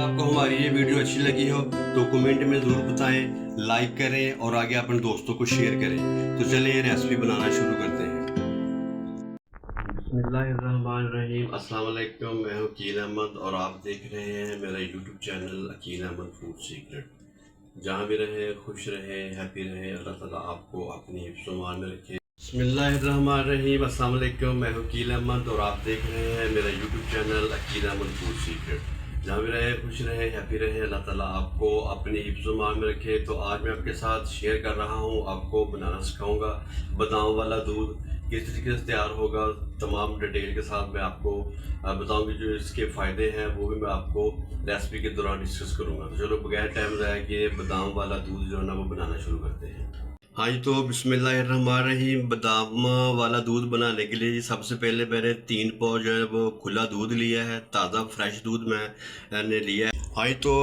आपको हमारी ये वीडियो अच्छी लगी हो तो कमेंट में ज़रूर बताएं, लाइक करें और आगे अपने दोस्तों को शेयर करें। तो चलिए रेसिपी बनाना शुरू करते हैं। बिस्मिल्लाहिर्रहमानिर्रहीम। अस्सलाम वालेकुम। मैं हूँ अकील अहमद और आप देख रहे हैं मेरा YouTube channel Akeel Ahmed food secret. जहाँ भी रहे खुश रहे, हैप्पी रहे, अल्लाह ताला आपको अपनी हिफ्ज़-ओ-मान में रखे। बिस्मिल्लाहिर्रहमानिर्रहीम। अस्सलाम वालेकुम। मैं हूँ अकील अहमद और आप देख रहे हैं मेरा YouTube channel Akeel Ahmed food secret. जहाँ भी रहे खुश रहे, हैप्पी रहे, अल्लाह ताला आपको अपनी हिफ्ज़-ओ-मान में रखे। तो आज मैं आपके साथ शेयर कर रहा हूँ, आपको बनाना सिखाऊंगा बादाम वाला दूध किस तरीके से तैयार होगा। तमाम डिटेल के साथ मैं आपको बताऊंगी। जो इसके फ़ायदे हैं वो भी मैं आपको रेसिपी के दौरान डिस्कस करूंगा। तो चलो बगैर टाइम ज़ाया किए बादाम वाला दूध जो है ना वो बनाना शुरू करते हैं। हाँ जी, तो बिस्मिल्लाहिर्रहमानिर्रहीम। बादाम वाला दूध बनाने के लिए जी सबसे पहले मैंने 3 पाव जो है वो खुला दूध लिया है। ताज़ा फ्रेश दूध मैंने लिया है। हाँ जी, तो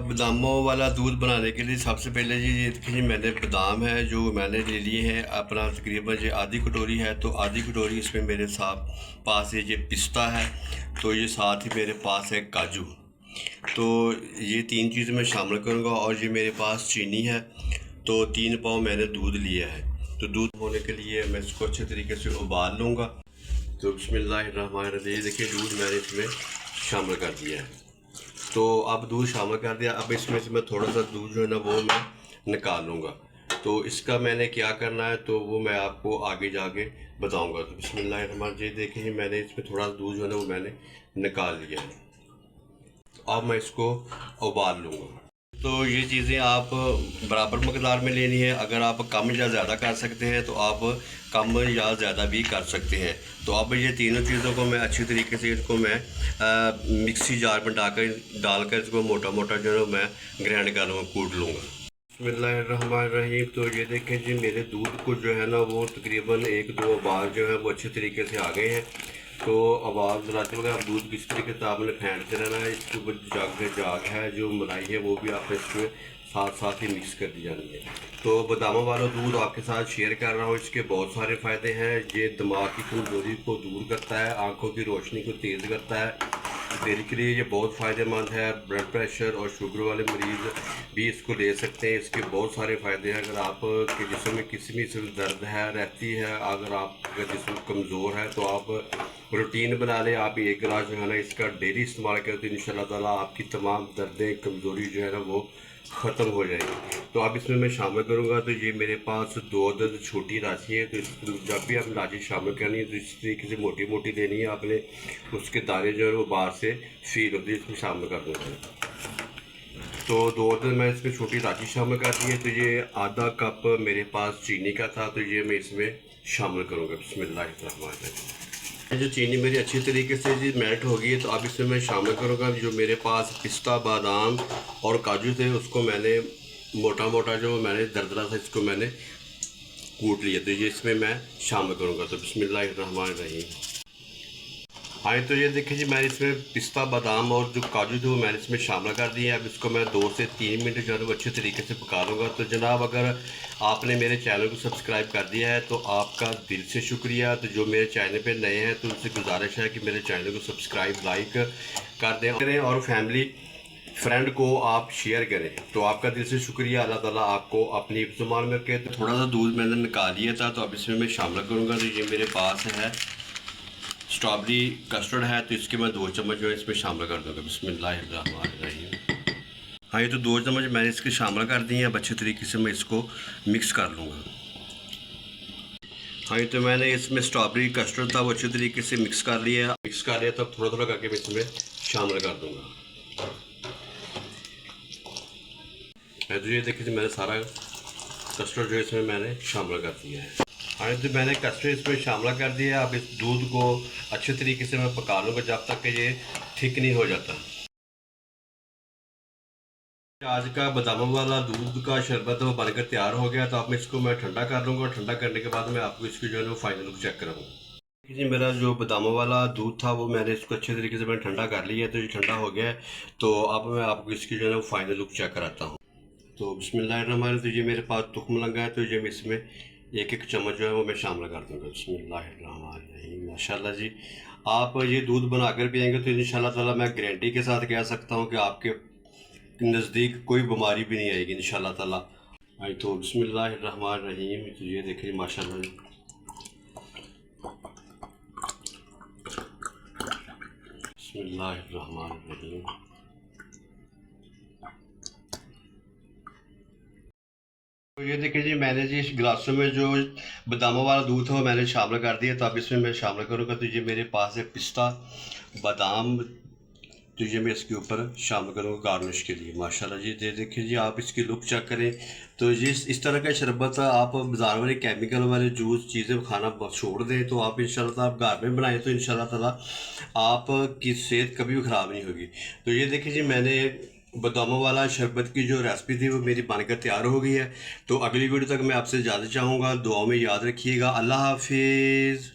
बादामों वाला दूध बनाने के लिए सबसे पहले जी ये देखिए, मैंने बादाम है जो मैंने ले लिए हैं अपना तकरीबन ये आधी कटोरी है। तो आधी कटोरी इसमें मेरे साथ पास ये पिस्ता है, तो ये साथ ही मेरे पास है काजू। तो ये 3 चीज़ें मैं शामिल करूँगा। और ये मेरे पास चीनी है। तो 3 पाव मैंने दूध लिया है। तो दूध होने के लिए मैं इसको अच्छे तरीके से उबाल लूँगा। तो बिस्मिल्लाहिर्रहमानिर्रहीम। देखिए दूध मैंने इसमें शामिल कर दिया है। तो अब दूध शामिल कर दिया। अब इसमें से मैं थोड़ा सा दूध जो है ना वो मैं निकाल लूँगा। तो इसका मैंने क्या करना है तो वो मैं आपको आगे जाके बताऊँगा। तो बिस्मिल्लाहिर्रहमानिर्रहीम। देखिए मैंने इसमें थोड़ा दूध जो है ना वो मैंने निकाल लिया है। अब मैं इसको उबाल लूँगा। तो ये चीज़ें आप बराबर मकदार में लेनी है। अगर आप कम या ज़्यादा कर सकते हैं तो आप कम या ज़्यादा भी कर सकते हैं। तो अब ये तीनों चीज़ों को मैं अच्छी तरीके से इसको मैं मिक्सी जार में डालकर इसको मोटा मोटा जो है मैं ग्राइंड कर लूँगा, कूट लूँगा। बिस्मिल्लाहिर्रहमानिर्रहीम। तो ये देखें जी, मेरे दूध को जो है ना वो तकरीबन 1-2 उबाल जो है वो अच्छे तरीके से आ गए हैं। तो आवाज़ दिलाते वक्त आप दूध किस तरीके से आपने फेंटते रहना है। इसके ऊपर जाग है जो मलाई है वो भी आपने इसमें साथ साथ ही मिक्स कर दी जानी है। तो बादामों वाला दूध आपके साथ शेयर कर रहा हूँ। इसके बहुत सारे फ़ायदे हैं। ये दिमाग की कमज़ोरी को दूर करता है, आँखों की रोशनी को तेज़ करता है। दिल के लिए ये बहुत फ़ायदेमंद है। ब्लड प्रेशर और शुगर वाले मरीज़ भी इसको ले सकते हैं। इसके बहुत सारे फ़ायदे हैं। अगर आप के जिस्म में किसी भी दर्द है रहती है, अगर आपका जिस्म कमज़ोर है तो आप रूटीन बना लें। आप 1 गिलास जो है ना इसका डेली इस्तेमाल करें तो इंशाल्लाह ताला आपकी तमाम दर्दें कमज़ोरी जो है ना वो ख़त्म हो जाएगी। तो अब इसमें मैं शामिल करूँगा। तो ये मेरे पास 2 अदद छोटी इलायची है। तो जब भी आप इलायची शामिल करनी है तो इस तरीके से मोटी मोटी लेनी है आपने। उसके दाने जो है वो बाहर से फील होती है, इसमें शामिल कर दूँगा। तो 2 अदद मैं इसमें छोटी इलायची शामिल कर दी है। तो ये आधा कप मेरे पास चीनी का था, तो ये मैं इसमें शामिल करूँगा। बिस्मिल्लाहिर्रहमानिर्रहीम। जो चीनी मेरी अच्छी तरीके से जी मेल्ट हो गई है, तो अब इसमें मैं शामिल करूँगा जो मेरे पास पिस्ता, बादाम और काजू थे। उसको मैंने मोटा मोटा जो मैंने दरदरा था इसको मैंने कूट लिया। तो ये इसमें मैं शामिल करूँगा। तो बिस्मिल्लाहिर्रहमानिर्रहीम। हाँ, तो ये देखिए जी, मैंने इसमें पिस्ता, बादाम और जो काजू थे वो मैंने इसमें शामिल कर दिए। अब इसको मैं 2 से 3 मिनट जो है वो अच्छे तरीके से पका लूँगा। तो जनाब, अगर आपने मेरे चैनल को सब्सक्राइब कर दिया है तो आपका दिल से शुक्रिया। तो जो मेरे चैनल पे नए हैं तो उनसे गुजारिश है कि मेरे चैनल को सब्सक्राइब, लाइक कर दें और फैमिली फ्रेंड को आप शेयर करें। तो आपका दिल से शुक्रिया। अल्लाह ताला आपको अपनी हिफ्ज़-ओ-मान में रखे। तो थोड़ा सा दूध मैंने निकाल लिया था, तो अब इसमें मैं शामिल करूँगा। तो ये मेरे पास है स्ट्रॉबेरी कस्टर्ड है, तो इसके मैं 2 चम्मच जो है इसमें शामिल कर दूँगा। बिस्मिल्लाहिर्रहमानिर्रहीम। हाँ, ये तो 2 चम्मच मैंने इसके शामिल कर दिए हैं। अब अच्छे तरीके से मैं इसको मिक्स कर लूँगा। हाँ, ये तो मैंने इसमें स्ट्रॉबेरी कस्टर्ड था वो अच्छे तरीके से मिक्स कर लिया। तब थोड़ा थोड़ा करके मैं इसमें शामिल कर दूँगा। तो ये देखिए मैंने सारा कस्टर्ड जो इसमें मैंने शामिल कर दिया है। हाँ, तो मैंने कस्टर्ड इसमें शामिल कर दिया। अब इस दूध को अच्छे तरीके से मैं पका लूँगा जब तक कि ये थिक नहीं हो जाता। आज का बादामों वाला दूध का शरबत वो बनकर तैयार हो गया। तो अब इसको मैं ठंडा कर लूँगा। ठंडा करने के बाद मैं आपको इसकी जो है वो फाइनल लुक चेक कराऊँगा। जी, मेरा जो बादामों वाला दूध था वो मैंने इसको अच्छे तरीके से मैंने ठंडा कर लिया है। तो ये ठंडा हो गया है। तो अब मैं आपको इसकी जो है वो फाइनल लुक चेक कराता हूँ। तो बिस्मिल्लाहिर्रहमानिर्रहीम। तो ये मेरे पास तुख्म लगा है, तो ये मैं इसमें 1-1 चम्मच जो है वो मैं शामिल कर दूँगा। बिस्मिल्लाहिर्रहमानिर्रहीम। माशाल्लाह जी, आप ये दूध बनाकर पियेंगे तो इंशाल्लाह ताला मैं गारंटी के साथ कह सकता हूँ कि आपके नज़दीक कोई बीमारी भी नहीं आएगी इंशाल्लाह ताला। आई तो बिस्मिल्लाहिर्रहमानिर्रहीम। तो ये देखिए माशाल्लाह बिस्मिल्लाहिर्रहमानिर्रहीम। तो ये देखिए जी, मैंने जी इस गिलासों में जो बादामों वाला दूध था वो मैंने शामिल कर दिया। तो अब इसमें मैं शामिल करूँगा। तो ये मेरे पास है पिस्ता बादाम, तो ये मैं इसके ऊपर शामिल करूँगा गार्निश के लिए। माशाल्लाह जी, ये देखिए जी, आप इसकी लुक चेक करें। तो ये इस तरह का शरबत आप बाज़ार वाले केमिकल वाले जूस चीज़ें खाना छोड़ दें तो आप इंशाल्लाह ताला आप घर में बनाएं तो इंशाल्लाह ताला आपकी सेहत कभी भी ख़राब नहीं होगी। तो ये देखिए जी, मैंने बादामों वाला शरबत की जो रेसिपी थी वो मेरी बनकर तैयार हो गई है। तो अगली वीडियो तक मैं आपसे इजाज़त चाहूँगा। दुआओं में याद रखिएगा। अल्लाह हाफिज़।